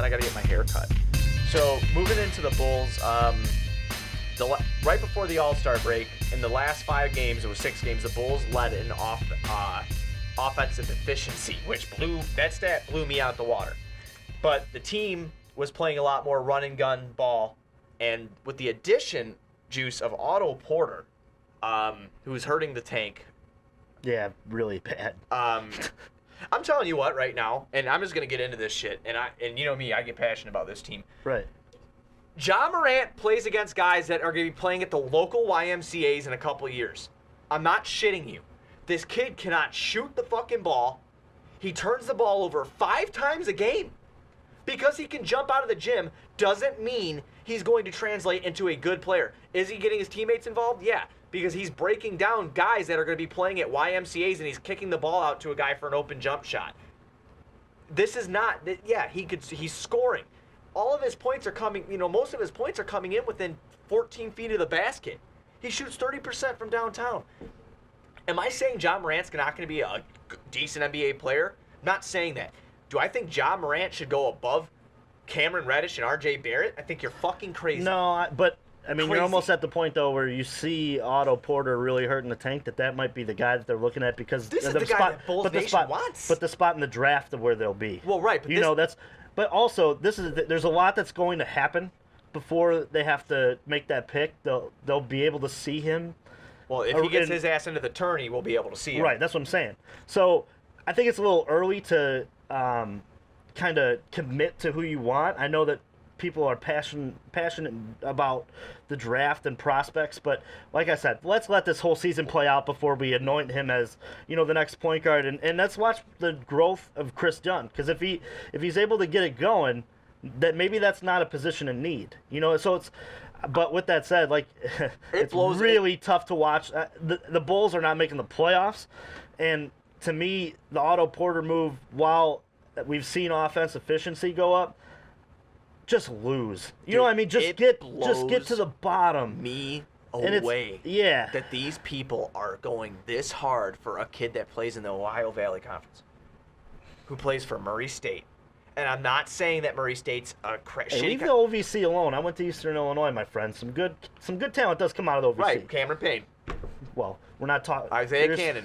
I got to get my hair cut. So moving into the Bulls, right before the All-Star break, in the last 5 games, it was 6 games, the Bulls led in offensive efficiency, which that stat blew me out the water. But the team was playing a lot more run and gun ball, and with the addition, Juice, of Otto Porter, who was hurting the tank. Yeah, really bad. I'm telling you what right now, and I'm just gonna get into this shit, and you know me, I get passionate about this team. Right. Ja Morant plays against guys that are gonna be playing at the local YMCA's in a couple of years. I'm not shitting you. This kid cannot shoot the fucking ball. He turns the ball over 5 times a game. Because he can jump out of the gym doesn't mean he's going to translate into a good player. Is he getting his teammates involved? Yeah, because he's breaking down guys that are going to be playing at YMCA's and he's kicking the ball out to a guy for an open jump shot. This is not, yeah, he's scoring. All of his points are coming, most of his points are coming in within 14 feet of the basket. He shoots 30% from downtown. Am I saying Ja Morant's not going to be a decent NBA player? I'm not saying that. Do I think Ja Morant should go above Cameron Reddish and R.J. Barrett? I think you're fucking crazy. No, but you're almost at the point though where you see Otto Porter really hurting the tank. That might be the guy that they're looking at because this is the guy that Bulls Nation wants. But the spot in the draft of where they'll be. Well, right, but But also, there's a lot that's going to happen before they have to make that pick. They'll be able to see him. Well, if he gets his ass into the tourney, we'll be able to see him. Right, that's what I'm saying. So I think it's a little early to kind of commit to who you want. I know that people are passionate about the draft and prospects, but like I said, let's let this whole season play out before we anoint him as the next point guard, and let's watch the growth of Chris Dunn, because if he's able to get it going, that maybe that's not a position in need. So it's. But with that said, it's really tough to watch. The Bulls are not making the playoffs, and to me, the Otto Porter move, while we've seen offense efficiency go up, just lose. You know what I mean? Just get to the bottom. Me away. Yeah. That these people are going this hard for a kid that plays in the Ohio Valley Conference, who plays for Murray State. And I'm not saying that Murray State's a shitty. Leave the OVC alone. I went to Eastern Illinois, my friend. Some good talent does come out of the OVC. Right, Cameron Payne. Well, we're not talking. Isaiah Cannon.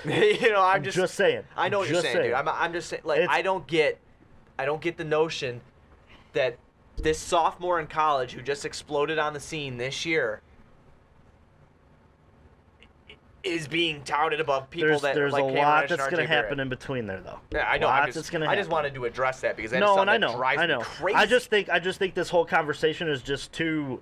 I'm just saying. I know what you're saying, dude. I'm just saying. I don't get the notion that this sophomore in college who just exploded on the scene this year is being touted above people there's like a Cameron lot Reddish and that's going to happen in between there, though. Yeah, I know. I just wanted to address that because that drives me crazy. I just think this whole conversation is just too.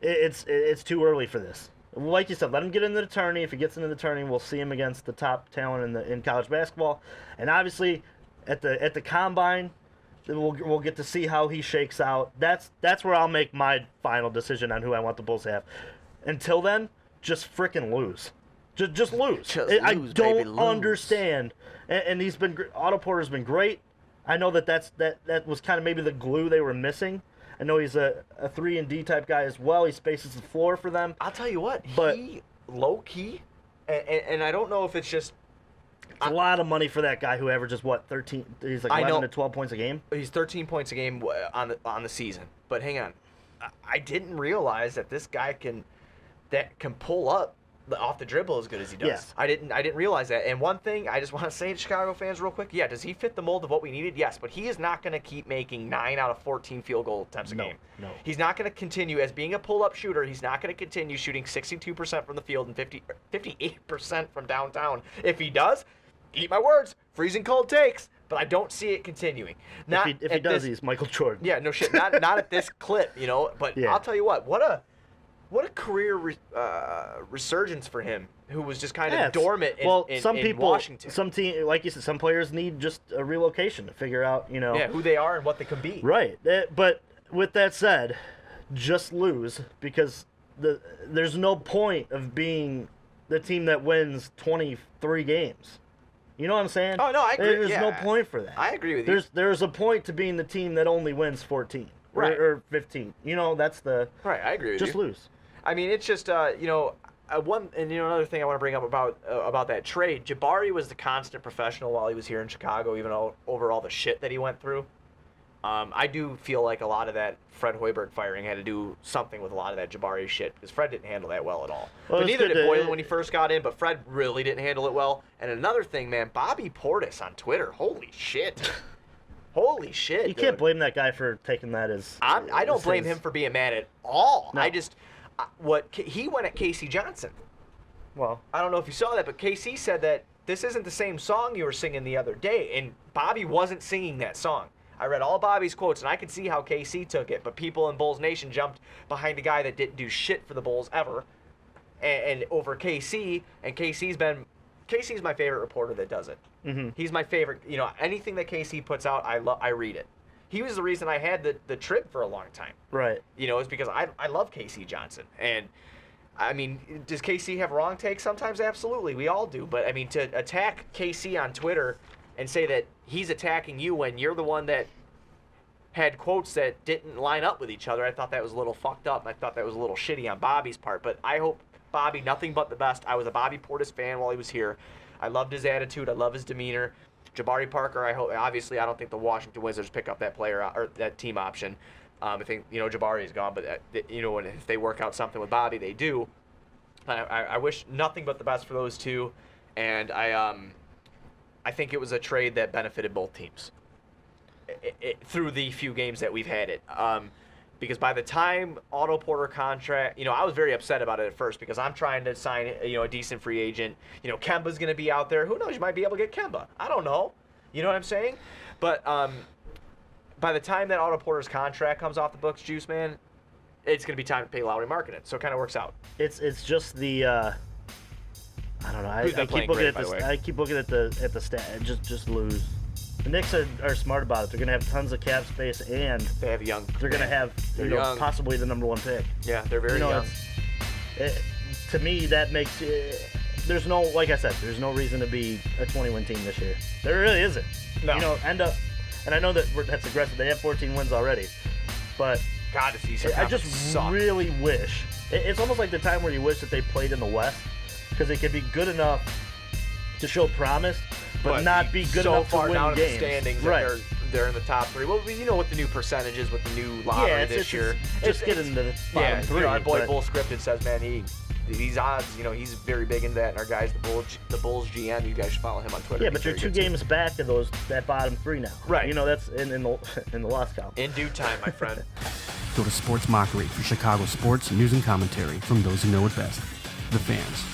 It's too early for this. Like you said, let him get into the tourney. If he gets into the tourney, we'll see him against the top talent in college basketball. And obviously, at the combine, then we'll get to see how he shakes out. That's where I'll make my final decision on who I want the Bulls to have. Until then, just freaking lose. Just lose. I don't understand. And he's been Otto Porter's been great. I know that was kind of maybe the glue they were missing. I know he's a 3-and-D type guy as well. He spaces the floor for them. I'll tell you what, he low-key, and I don't know if it's just... It's a lot of money for that guy who averages, 13? He's like 11 to 12 points a game? He's 13 points a game on the season. But hang on. I didn't realize that this guy can pull up off the dribble as good as he does. Yes. I didn't realize that. And one thing I just want to say to Chicago fans real quick, does he fit the mold of what we needed? Yes, but he is not going to keep making 9 out of 14 field goal attempts a game. No. He's not going to continue as being a pull-up shooter. He's not going to continue shooting 62% from the field and 58% from downtown. If he does, eat my words, freezing cold takes. But I don't see it continuing. If he does, he's Michael Jordan. Yeah, no shit. Not at this clip, But yeah. I'll tell you what a career resurgence for him, who was just kind of dormant in Washington. Some team, like you said, some players need just a relocation to figure out, who they are and what they can be. Right. But with that said, just lose, because there's no point of being the team that wins 23 games. You know what I'm saying? Oh, no, I agree. There's no point for that. I agree with you. There's a point to being the team that only wins 14. Right. Or 15. That's the... Right, I agree with you. Just lose. I mean, it's just, another thing I want to bring up about that trade, Jabari was the constant professional while he was here in Chicago, even over all the shit that he went through. I do feel like a lot of that Fred Hoiberg firing had to do something with a lot of that Jabari shit, because Fred didn't handle that well at all. Well, but neither good did Boylan when he first got in, but Fred really didn't handle it well. And another thing, man, Bobby Portis on Twitter, holy shit. Holy shit, You can't blame that guy for taking that as... I don't blame him for being mad at all. No. I just... he went at Casey Johnson. Well, I don't know if you saw that, but KC said that this isn't the same song you were singing the other day, and Bobby wasn't singing that song. I read all Bobby's quotes, and I could see how KC took it, but people in Bulls Nation jumped behind a guy that didn't do shit for the Bulls ever, and over KC, and KC's my favorite reporter that does it. mm-hmm. He's my favorite. You know, anything that KC puts out, I read it. He was the reason I had the Trib for a long time. Right. You know, it's because I love KC Johnson, and I mean, does KC have wrong takes sometimes? Absolutely, we all do. But I mean, to attack KC on Twitter and say that he's attacking you when you're the one that had quotes that didn't line up with each other, I thought that was a little fucked up. I thought that was a little shitty on Bobby's part. But I hope Bobby, nothing but the best. I was a Bobby Portis fan while he was here. I loved his attitude. I love his demeanor. Jabari Parker, obviously, I don't think the Washington Wizards pick up that player or that team option. I think, you know, Jabari is gone, but, you know, if they work out something with Bobby, they do. I wish nothing but the best for those two, and I think it was a trade that benefited both teams through the few games that we've had it. Because by the time Otto Porter contract, you know, I was very upset about it at first because I'm trying to sign, you know, a decent free agent. You know, Kemba's going to be out there. Who knows? You might be able to get Kemba. I don't know. You know what I'm saying? But by the time that Otto Porter's contract comes off the books, Juice Man, it's going to be time to pay Lowry Markkanen. So it kind of works out. It's just the I don't know. I keep looking at this. I keep looking at the stat. Just lose. The Knicks are smart about it. They're going to have tons of cap space, and They have young. they're going to have possibly the number one pick. Yeah, they're very young. To me, that makes there's no, like I said, there's no reason to be a 20-win team this year. There really isn't. No. You know, and I know that's aggressive. They have 14 wins already, but God, this Eastern I Conference just suck. really wish. It's almost like the time where you wish that they played in the West, because they could be good enough to show promise, but not be good enough to win so far down games. in the standings Right. that they're in the top three. Well, you know what the new percentages with the new lottery this year. Just get into the bottom three. You know, our boy but- Bull Scripted says, man, these odds, you know, he's very big into that. And our guy's the Bulls GM. You guys should follow him on Twitter. Yeah, but you're 2 games back of that bottom 3 now. Right. You know, that's in the loss count. In due time, my friend. Go to Sports Mockery for Chicago sports news and commentary from those who know it best, the fans.